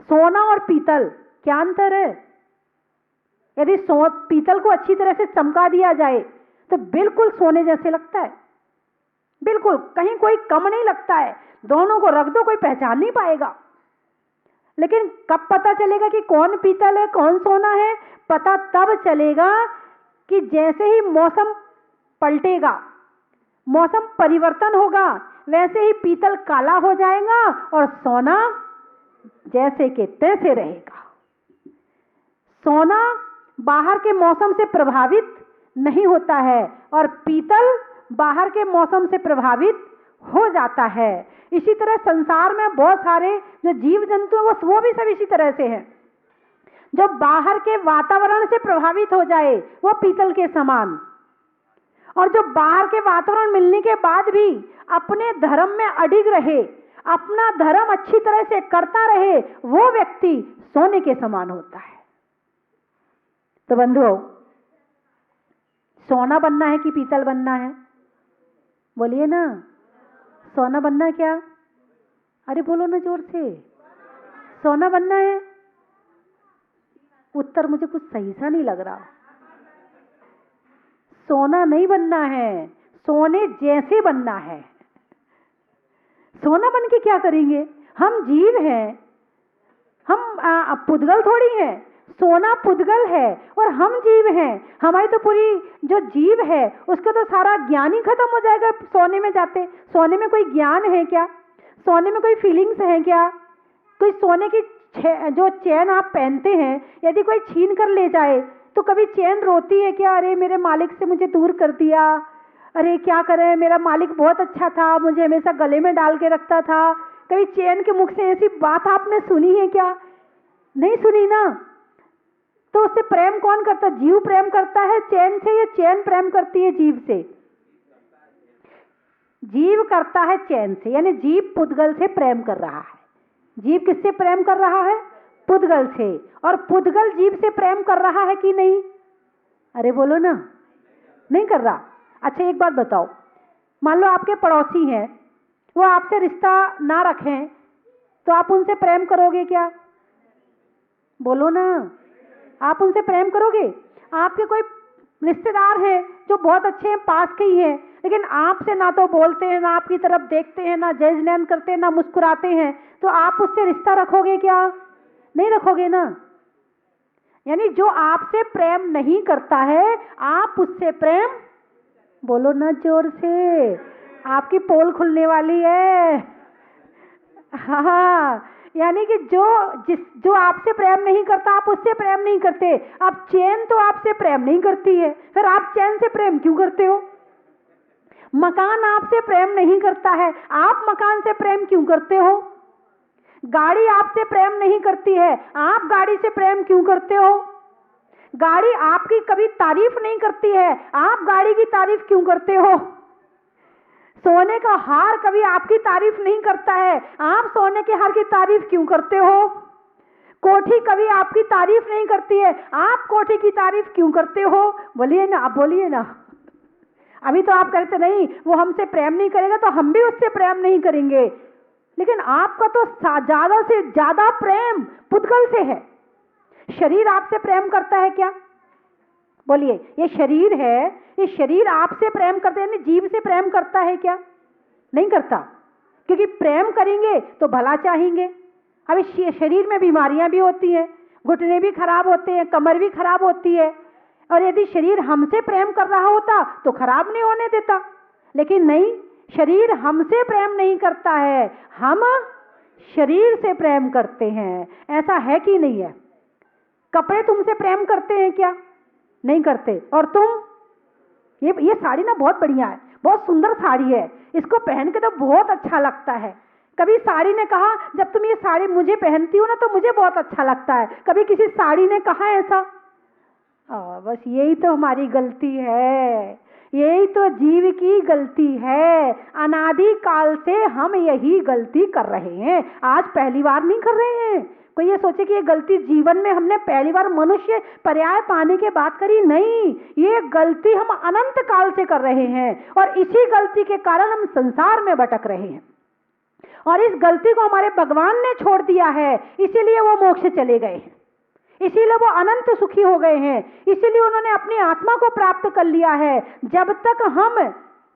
सोना और पीतल क्या अंतर है? यदि पीतल को अच्छी तरह से चमका दिया जाए तो बिल्कुल सोने जैसे लगता है, बिल्कुल कहीं कोई कम नहीं लगता है। दोनों को रख दो, कोई पहचान नहीं पाएगा। लेकिन कब पता चलेगा कि कौन पीतल है कौन सोना है? पता तब चलेगा कि जैसे ही मौसम पलटेगा, मौसम परिवर्तन होगा, वैसे ही पीतल काला हो जाएगा और सोना जैसे के तैसे रहेगा। सोना बाहर के मौसम से प्रभावित नहीं होता है और पीतल बाहर के मौसम से प्रभावित हो जाता है। इसी तरह संसार में बहुत सारे जो जीव जंतु हैं वो भी सब इसी तरह से हैं। जो बाहर के वातावरण से प्रभावित हो जाए वो पीतल के समान, और जो बाहर के वातावरण मिलने के बाद भी अपने धर्म में अडिग रहे, अपना धर्म अच्छी तरह से करता रहे, वो व्यक्ति सोने के समान होता है। तो बंधुओं, सोना बनना है कि पीतल बनना है? बोलिए ना, सोना बनना है क्या? अरे बोलो ना जोर से, सोना बनना है? उत्तर मुझे कुछ सही सा नहीं लग रहा। सोना नहीं बनना है, सोने जैसे बनना है। सोना बन के क्या करेंगे? हम जीव हैं, हम पुद्गल थोड़ी हैं। सोना पुद्गल है और हम जीव हैं। हमारी तो पूरी जो जीव है उसका तो सारा ज्ञान ही खत्म हो जाएगा सोने में जाते। सोने में कोई ज्ञान है क्या? सोने में कोई फीलिंग्स है क्या? कोई सोने की जो चैन आप पहनते हैं, यदि कोई छीन कर ले जाए तो कभी चैन रोती है क्या? अरे मेरे मालिक से मुझे दूर कर दिया, अरे क्या करें, मेरा मालिक बहुत अच्छा था, मुझे हमेशा गले में डाल के रखता था। कभी चैन के मुख से ऐसी बात आपने सुनी है क्या? नहीं सुनी ना। तो उससे प्रेम कौन करता? जीव प्रेम करता है चैन से या चैन प्रेम करती है जीव से? जीव करता है चैन से, यानी जीव पुद्गल से प्रेम कर रहा है। जीव किससे प्रेम कर रहा है? पुद्गल से। और पुद्गल जीव से प्रेम कर रहा है कि नहीं? अरे बोलो ना, नहीं कर रहा। अच्छा एक बात बताओ, मान लो आपके पड़ोसी हैं, वो आपसे रिश्ता ना रखें तो आप उनसे प्रेम करोगे क्या? बोलो ना, आप उनसे प्रेम करोगे? आपके कोई रिश्तेदार हैं जो बहुत अच्छे हैं, पास के ही हैं, लेकिन आपसे ना तो बोलते हैं, ना आपकी तरफ देखते हैं, ना जय जैन करते हैं, ना मुस्कुराते हैं, तो आप उससे रिश्ता रखोगे क्या? नहीं रखोगे ना। यानी जो आपसे प्रेम नहीं करता है, आप उससे प्रेम, बोलो ना जोर से, आपकी पोल खुलने वाली है। हाँ, यानी कि जो आपसे प्रेम नहीं करता, आप उससे प्रेम नहीं करते। अब चैन तो आपसे प्रेम नहीं करती है, फिर आप चैन से प्रेम क्यों करते हो? मकान आपसे प्रेम नहीं करता है, आप मकान से प्रेम क्यों करते हो? गाड़ी आपसे प्रेम नहीं करती है, आप गाड़ी से प्रेम क्यों करते हो? गाड़ी आपकी कभी तारीफ नहीं करती है, आप गाड़ी की तारीफ क्यों करते हो? सोने का हार कभी आपकी तारीफ नहीं करता है, आप सोने के हार की तारीफ क्यों करते हो? कोठी कभी आपकी तारीफ नहीं करती है, आप कोठी की तारीफ क्यों करते हो? बोलिए ना, आप बोलिए ना। अभी तो आप कहते नहीं वो हमसे प्रेम नहीं करेगा तो हम भी उससे प्रेम नहीं करेंगे, लेकिन आपका तो ज्यादा से ज्यादा प्रेम पुद्गल से है। शरीर आपसे प्रेम करता है क्या? बोलिए, ये शरीर है, ये शरीर आपसे प्रेम करते हैं, जीव से प्रेम करता है क्या? नहीं करता, क्योंकि प्रेम करेंगे तो भला चाहेंगे। अब इस शरीर में बीमारियां भी होती हैं, घुटने भी खराब होते हैं, कमर भी खराब होती है, और यदि शरीर हमसे प्रेम कर रहा होता तो खराब नहीं होने देता। लेकिन नहीं, शरीर हमसे प्रेम नहीं करता है, हम शरीर से प्रेम करते हैं। ऐसा है कि नहीं है? कपड़े तुमसे प्रेम करते हैं क्या? नहीं करते। और तुम, ये साड़ी ना बहुत बढ़िया है, बहुत सुंदर साड़ी है, इसको पहन के तो बहुत अच्छा लगता है। कभी साड़ी ने कहा जब तुम ये साड़ी मुझे पहनती हो ना तो मुझे बहुत अच्छा लगता है? कभी किसी साड़ी ने कहा ऐसा? बस यही तो हमारी गलती है, यही तो जीव की गलती है। अनादि काल से हम यही गलती कर रहे हैं, आज पहली बार नहीं कर रहे हैं। कोई ये सोचे कि ये गलती जीवन में हमने पहली बार मनुष्य पर्याय पाने के बाद करी, नहीं, ये गलती हम अनंत काल से कर रहे हैं और इसी गलती के कारण हम संसार में भटक रहे हैं। और इस गलती को हमारे भगवान ने छोड़ दिया है, इसीलिए वो मोक्ष चले गए हैं, इसीलिए वो अनंत सुखी हो गए हैं, इसीलिए उन्होंने अपनी आत्मा को प्राप्त कर लिया है। जब तक हम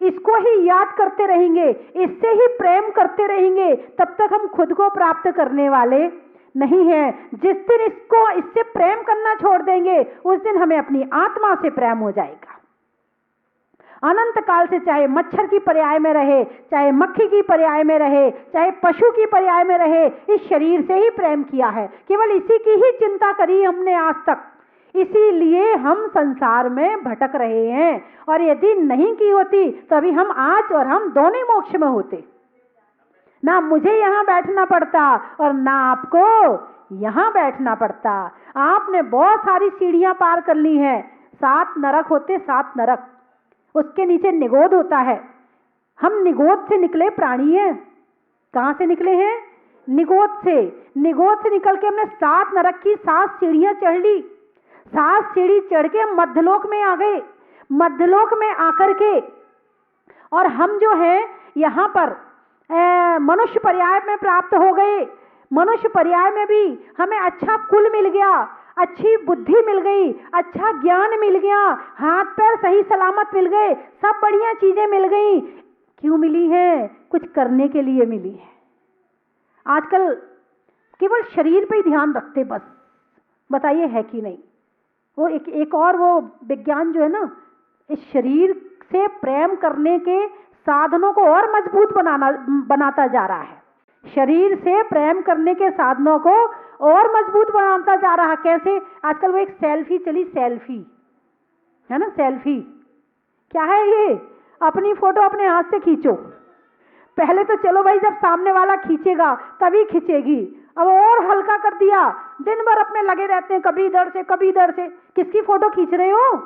इसको ही याद करते रहेंगे, इससे ही प्रेम करते रहेंगे, तब तक हम खुद को प्राप्त करने वाले नहीं हैं। जिस दिन इससे प्रेम करना छोड़ देंगे, उस दिन हमें अपनी आत्मा से प्रेम हो जाएगा। अनंत काल से चाहे मच्छर की पर्याय में रहे, चाहे मक्खी की पर्याय में रहे, चाहे पशु की पर्याय में रहे, इस शरीर से ही प्रेम किया है, केवल इसी की ही चिंता करी हमने आज तक, इसीलिए हम संसार में भटक रहे हैं। और यदि नहीं की होती तो अभी हम आज और हम दोनों मोक्ष में होते, ना मुझे यहाँ बैठना पड़ता और ना आपको यहाँ बैठना पड़ता। आपने बहुत सारी सीढ़ियां पार कर ली हैं, 7 नरक होते, 7 नरक, उसके नीचे निगोद होता है। हम निगोद से निकले प्राणी हैं। कहां से निकले हैं? निगोद से। निगोद से निकल के हमने 7 नरक की 7 सीढ़ियां चढ़ ली। 7 सीढ़ी चढ़ के हम मध्यलोक में आ गए। मध्यलोक में आकर के और हम जो है यहाँ पर मनुष्य पर्याय में प्राप्त हो गए। मनुष्य पर्याय में भी हमें अच्छा कुल मिल गया, अच्छी बुद्धि मिल गई, अच्छा ज्ञान मिल गया, हाथ पैर सही सलामत मिल गए, सब बढ़िया चीजें मिल गई। क्यों मिली है? कुछ करने के लिए मिली है। आजकल केवल शरीर पे ही ध्यान रखते बस। बताइए है कि नहीं? वो एक और वो विज्ञान जो है ना, इस शरीर से प्रेम करने के साधनों को और मजबूत बनाता जा रहा है। शरीर से प्रेम करने के साधनों को और मजबूत बनाता जा रहा है। कैसे? आजकल वो एक सेल्फी चली, सेल्फी है ना, सेल्फी क्या है ये? अपनी फोटो अपने हाथ से खींचो। पहले तो चलो भाई जब सामने वाला खींचेगा तभी खींचेगी, अब और हल्का कर दिया, दिन भर अपने लगे रहते हैं, कभी इधर से कभी इधर से। किसकी फोटो खींच रहे हो?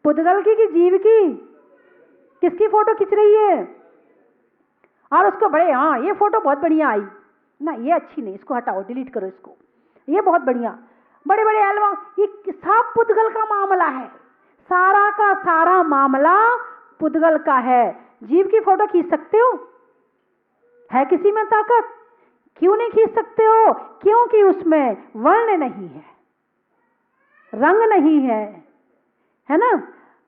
पुद्गल की कि जीव की? किसकी फोटो खींच रही है? और उसको बड़े, हाँ ये फोटो बहुत बढ़िया आई ना, ये अच्छी नहीं, इसको हटाओ, डिलीट करो इसको, ये बहुत बढ़िया, बड़े बड़े एल्बम। ये सब पुद्गल का मामला है, सारा का सारा मामला पुद्गल का है। जीव की फोटो खींच सकते हो? है किसी में ताकत? क्यों नहीं खींच सकते हो? क्योंकि उसमें वर्ण नहीं है, रंग नहीं है ना,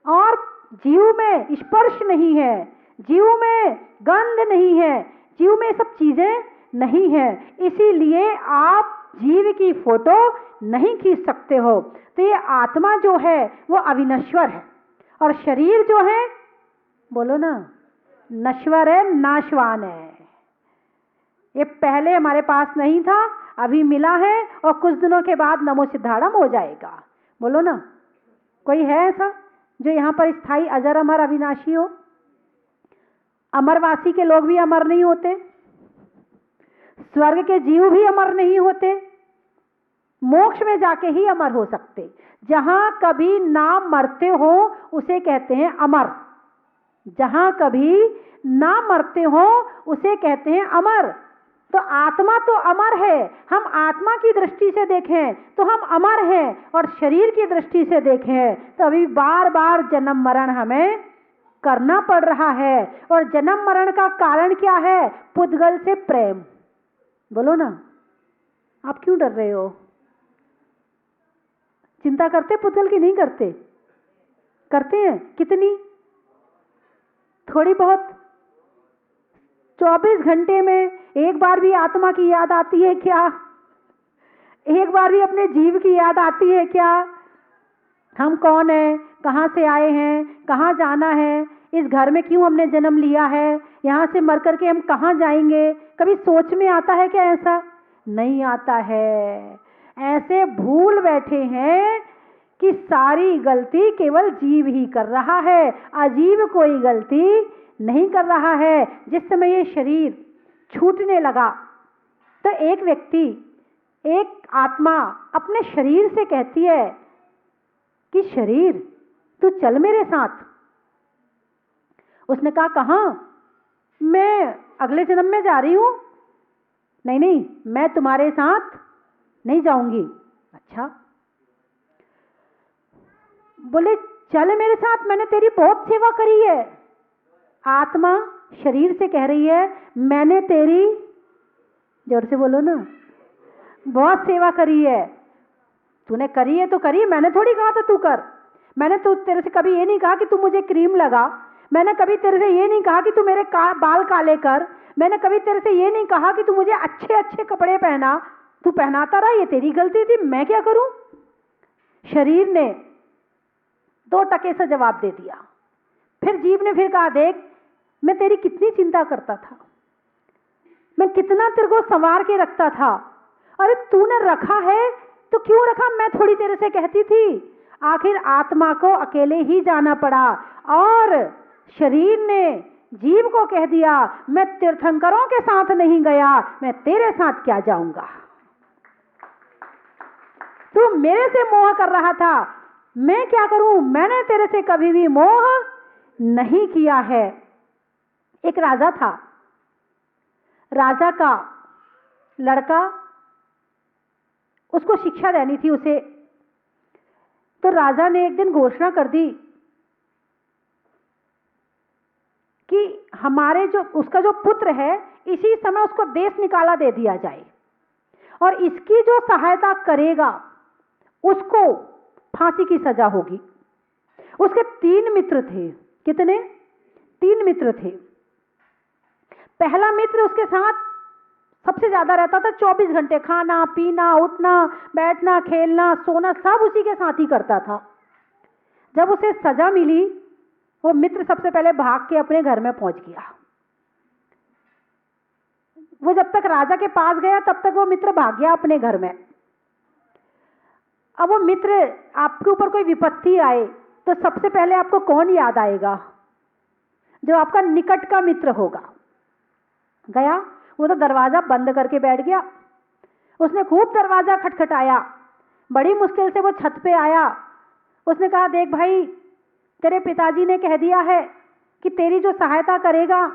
और जीव में स्पर्श नहीं है, जीव में गंध नहीं है, जीव में सब चीजें नहीं है, इसीलिए आप जीव की फोटो नहीं खींच सकते हो। तो ये आत्मा जो है वो अविनश्वर है, और शरीर जो है, बोलो ना, नश्वर है, नाशवान है। ये पहले हमारे पास नहीं था, अभी मिला है, और कुछ दिनों के बाद नमो सिद्धाड़म हो जाएगा। बोलो ना, कोई है ऐसा जो यहाँ पर स्थायी अजर अमर अविनाशी हो? अमरवासी के लोग भी अमर नहीं होते, स्वर्ग के जीव भी अमर नहीं होते, मोक्ष में जाके ही अमर हो सकते। जहां कभी ना मरते हो उसे कहते हैं अमर, जहां कभी ना मरते हो उसे कहते हैं अमर। तो आत्मा तो अमर है, हम आत्मा की दृष्टि से देखें तो हम अमर हैं, और शरीर की दृष्टि से देखें तो अभी बार बार जन्म मरण हमें करना पड़ रहा है। और जन्म मरण का कारण क्या है? पुद्गल से प्रेम। बोलो ना, आप क्यों डर रहे हो? चिंता करते पुद्गल की? नहीं करते? करते हैं। कितनी? थोड़ी बहुत। 24 घंटे में एक बार भी आत्मा की याद आती है क्या? एक बार भी अपने जीव की याद आती है क्या? हम कौन हैं, कहाँ से आए हैं, कहाँ जाना है, इस घर में क्यों हमने जन्म लिया है, यहाँ से मर करके हम कहाँ जाएंगे? कभी सोच में आता है क्या? ऐसा नहीं आता है। ऐसे भूल बैठे हैं कि सारी गलती केवल जीव ही कर रहा है, अजीव कोई गलती नहीं कर रहा है। जिस समय ये शरीर छूटने लगा तो एक व्यक्ति, एक आत्मा अपने शरीर से कहती है कि शरीर तू चल मेरे साथ। उसने कहा कहाँ? मैं अगले जन्म में जा रही हूं। नहीं नहीं, मैं तुम्हारे साथ नहीं जाऊंगी। अच्छा, बोले चल मेरे साथ, मैंने तेरी बहुत सेवा करी है। आत्मा शरीर से कह रही है, मैंने तेरी, जोर से बोलो ना, बहुत सेवा करी है। तूने करी है तो करी, मैंने थोड़ी कहा था तू कर। मैंने तो तेरे से कभी ये नहीं कहा कि तू मुझे क्रीम लगा। मैंने कभी तेरे से ये नहीं कहा कि तू मेरे बाल काले कर। मैंने कभी तेरे से ये नहीं कहा कि तू मुझे अच्छे अच्छे कपड़े पहना। तू पहनाता रहा, ये तेरी गलती थी, मैं क्या करूं? शरीर ने 2 टके से जवाब दे दिया। फिर जीव ने फिर कहा, देख मैं तेरी कितनी चिंता करता था, मैं कितना तेरे को संवार के रखता था। अरे तूने रखा है तो क्यों रखा, मैं थोड़ी तेरे से कहती थी। आखिर आत्मा को अकेले ही जाना पड़ा और शरीर ने जीव को कह दिया, मैं तीर्थंकरों के साथ नहीं गया, मैं तेरे साथ क्या जाऊंगा। तू मेरे से मोह कर रहा था, मैं क्या करूं, मैंने तेरे से कभी भी मोह नहीं किया है। एक राजा था, राजा का लड़का, उसको शिक्षा देनी थी उसे। तो राजा ने एक दिन घोषणा कर दी कि हमारे जो उसका जो पुत्र है, इसी समय उसको देश निकाला दे दिया जाए और इसकी जो सहायता करेगा उसको फांसी की सजा होगी। उसके 3 मित्र थे। कितने? 3 मित्र थे। पहला मित्र उसके साथ सबसे ज्यादा रहता था, 24 घंटे खाना पीना उठना बैठना खेलना सोना सब उसी के साथ ही करता था। जब उसे सजा मिली, वो मित्र सबसे पहले भाग के अपने घर में पहुंच गया। वो जब तक राजा के पास गया तब तक वो मित्र भाग गया अपने घर में। अब वो मित्र, आपके ऊपर कोई विपत्ति आए तो सबसे पहले आपको कौन याद आएगा? जो आपका निकट का मित्र होगा। गया, वो तो दरवाजा बंद करके बैठ गया। उसने खूब दरवाजा खटखटाया, बड़ी मुश्किल से वो छत पे आया। उसने कहा, देख भाई, तेरे पिताजी ने कह दिया है कि तेरी जो सहायता करेगा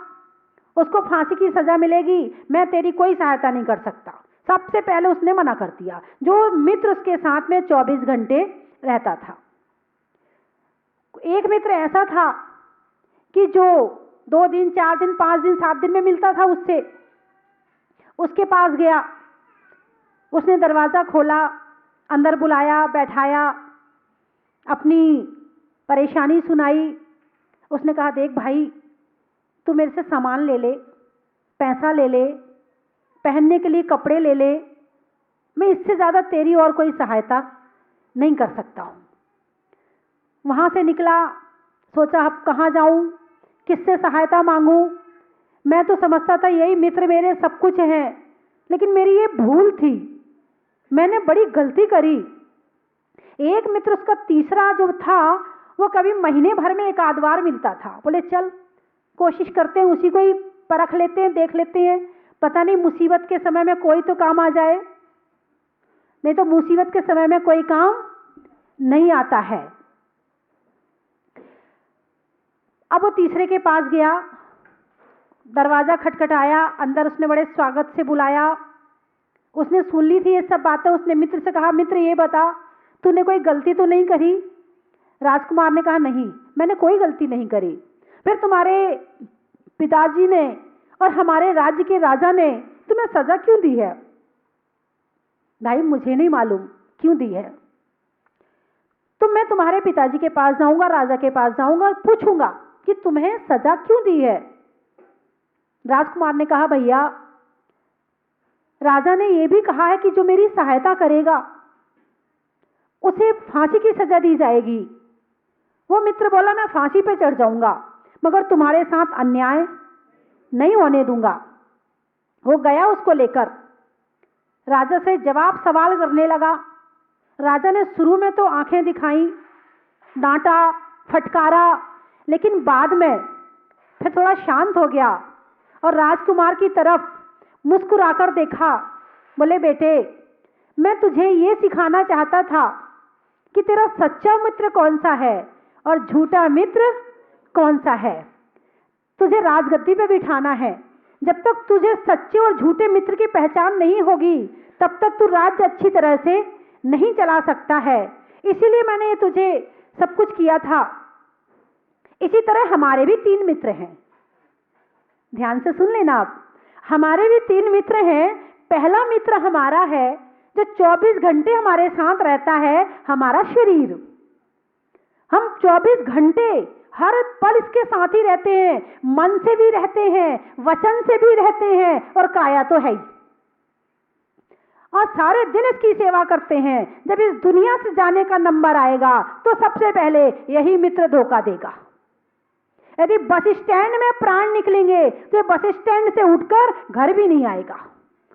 उसको फांसी की सजा मिलेगी, मैं तेरी कोई सहायता नहीं कर सकता। सबसे पहले उसने मना कर दिया, जो मित्र उसके साथ में 24 घंटे रहता था। एक मित्र ऐसा था कि जो 2 दिन 4 दिन 5 दिन 7 दिन में मिलता था उससे, उसके पास गया, उसने दरवाजा खोला, अंदर बुलाया, बैठाया, अपनी परेशानी सुनाई। उसने कहा, देख भाई, तू मेरे से सामान ले ले, पैसा ले ले, पहनने के लिए कपड़े ले ले, मैं इससे ज़्यादा तेरी और कोई सहायता नहीं कर सकता हूँ। वहाँ से निकला, सोचा अब कहाँ जाऊँ, किससे सहायता मांगूँ। मैं तो समझता था यही मित्र मेरे सब कुछ हैं, लेकिन मेरी ये भूल थी, मैंने बड़ी गलती करी। एक मित्र उसका तीसरा जो था, वो कभी महीने भर में 1 आध बार मिलता था। बोले चल कोशिश करते हैं, उसी को ही परख लेते हैं, देख लेते हैं, पता नहीं मुसीबत के समय में कोई तो काम आ जाए। नहीं तो मुसीबत के समय में कोई काम नहीं आता है। अब वो तीसरे के पास गया, दरवाजा खटखटाया, अंदर उसने बड़े स्वागत से बुलाया। उसने सुन ली थी ये सब बातें। उसने मित्र से कहा, मित्र ये बता, तूने कोई गलती तो नहीं करी? राजकुमार ने कहा, नहीं, मैंने कोई गलती नहीं करी। फिर तुम्हारे पिताजी ने और हमारे राज्य के राजा ने तुम्हें सजा क्यों दी है? भाई मुझे नहीं मालूम क्यों दी है। तो मैं तुम्हारे पिताजी के पास जाऊंगा, राजा के पास जाऊंगा, पूछूंगा कि तुम्हें सजा क्यों दी है। राजकुमार ने कहा, भैया राजा ने यह भी कहा है कि जो मेरी सहायता करेगा उसे फांसी की सजा दी जाएगी। वो मित्र बोला, मैं फांसी पे चढ़ जाऊंगा मगर तुम्हारे साथ अन्याय नहीं होने दूंगा। वो गया उसको लेकर, राजा से जवाब सवाल करने लगा। राजा ने शुरू में तो आंखें दिखाई, डांटा, फटकारा, लेकिन बाद में फिर थोड़ा शांत हो गया और राजकुमार की तरफ मुस्कुराकर देखा। बोले, बेटे मैं तुझे ये सिखाना चाहता था कि तेरा सच्चा मित्र कौन सा है और झूठा मित्र कौन सा है। तुझे राजगद्दी पे बिठाना है। जब तक तुझे सच्चे और झूठे मित्र की पहचान नहीं होगी तब तक तू राज्य अच्छी तरह से नहीं चला सकता है। इसीलिए मैंने ये तुझे सब कुछ किया था। इसी तरह हमारे भी 3 मित्र हैं। ध्यान से सुन लेना आप। हमारे भी 3 मित्र हैं। पहला मित्र हमारा है जो 24 घंटे हमारे साथ रहता है, हमारा शरीर। हम 24 घंटे हर पल इसके साथ ही रहते हैं, मन से भी रहते हैं, वचन से भी रहते हैं, और काया तो है ही, और सारे दिन इसकी सेवा करते हैं। जब इस दुनिया से जाने का नंबर आएगा तो सबसे पहले यही मित्र धोखा देगा। यदि बस स्टैंड में प्राण निकलेंगे तो बस स्टैंड से उठकर घर भी नहीं आएगा,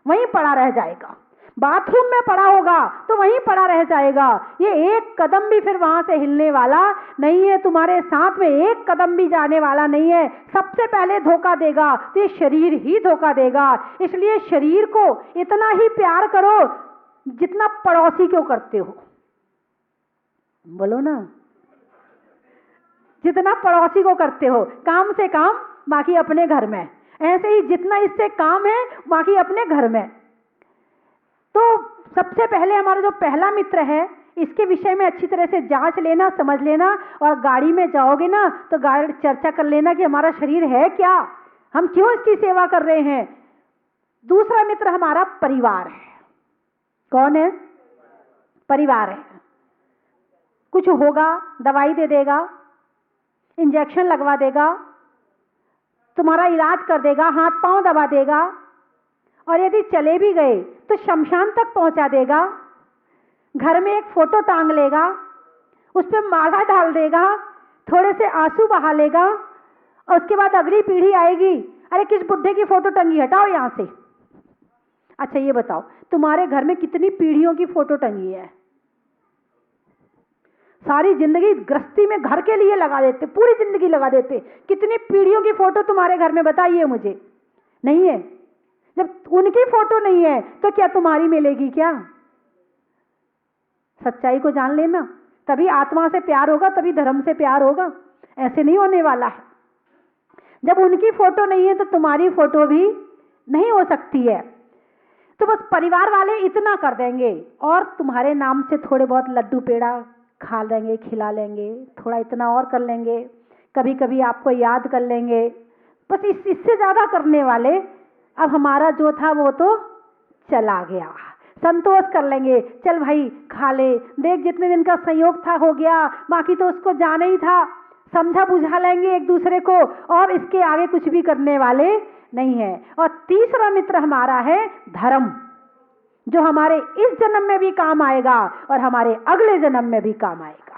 वहीं पड़ा रह जाएगा। बाथरूम में पड़ा होगा तो वहीं पड़ा रह जाएगा। ये एक कदम भी फिर वहां से हिलने वाला नहीं है, तुम्हारे साथ में एक कदम भी जाने वाला नहीं है। सबसे पहले धोखा देगा तो ये शरीर ही धोखा देगा। इसलिए शरीर को इतना ही प्यार करो जितना पड़ोसी को करते हो। बोलो ना, जितना पड़ोसी को करते हो। काम से काम, बाकी अपने घर में। ऐसे ही जितना इससे काम है, बाकी अपने घर में। तो सबसे पहले हमारा जो पहला मित्र है, इसके विषय में अच्छी तरह से जांच लेना, समझ लेना, और गाड़ी में जाओगे ना तो गाड़ी चर्चा कर लेना कि हमारा शरीर है क्या, हम क्यों इसकी सेवा कर रहे हैं। दूसरा मित्र हमारा परिवार है। कौन है? परिवार है। कुछ होगा दवाई दे देगा, इंजेक्शन लगवा देगा, तुम्हारा इलाज कर देगा, हाथ पांव दबा देगा, और यदि चले भी गए तो शमशान तक पहुंचा देगा। घर में एक फोटो टांग लेगा, उस पर माला डाल देगा, थोड़े से आंसू बहा लेगा, और उसके बाद अगली पीढ़ी आएगी, अरे किस बुड्ढे की फोटो टंगी, हटाओ यहां से। अच्छा ये बताओ, तुम्हारे घर में कितनी पीढ़ियों की फोटो टंगी है? सारी जिंदगी गृहस्थी में घर के लिए लगा देते, पूरी जिंदगी लगा देते। कितनी पीढ़ियों की फोटो तुम्हारे घर में, बताइए मुझे। नहीं है? जब उनकी फोटो नहीं है तो क्या तुम्हारी मिलेगी क्या? सच्चाई को जान लेना, तभी आत्मा से प्यार होगा, तभी धर्म से प्यार होगा। ऐसे नहीं होने वाला है। जब उनकी फोटो नहीं है तो तुम्हारी फोटो भी नहीं हो सकती है। तो बस परिवार वाले इतना कर देंगे, और तुम्हारे नाम से थोड़े बहुत लड्डू पेड़ा खा लेंगे, खिला लेंगे, थोड़ा इतना और कर लेंगे, कभी कभी आपको याद कर लेंगे, बस इससे ज्यादा करने वाले। अब हमारा जो था वो तो चला गया, संतोष कर लेंगे, चल भाई खा ले, देख जितने दिन का संयोग था हो गया, बाकी तो उसको जाना ही था, समझा बुझा लेंगे एक दूसरे को, और इसके आगे कुछ भी करने वाले नहीं है। और तीसरा मित्र हमारा है धर्म, जो हमारे इस जन्म में भी काम आएगा और हमारे अगले जन्म में भी काम आएगा।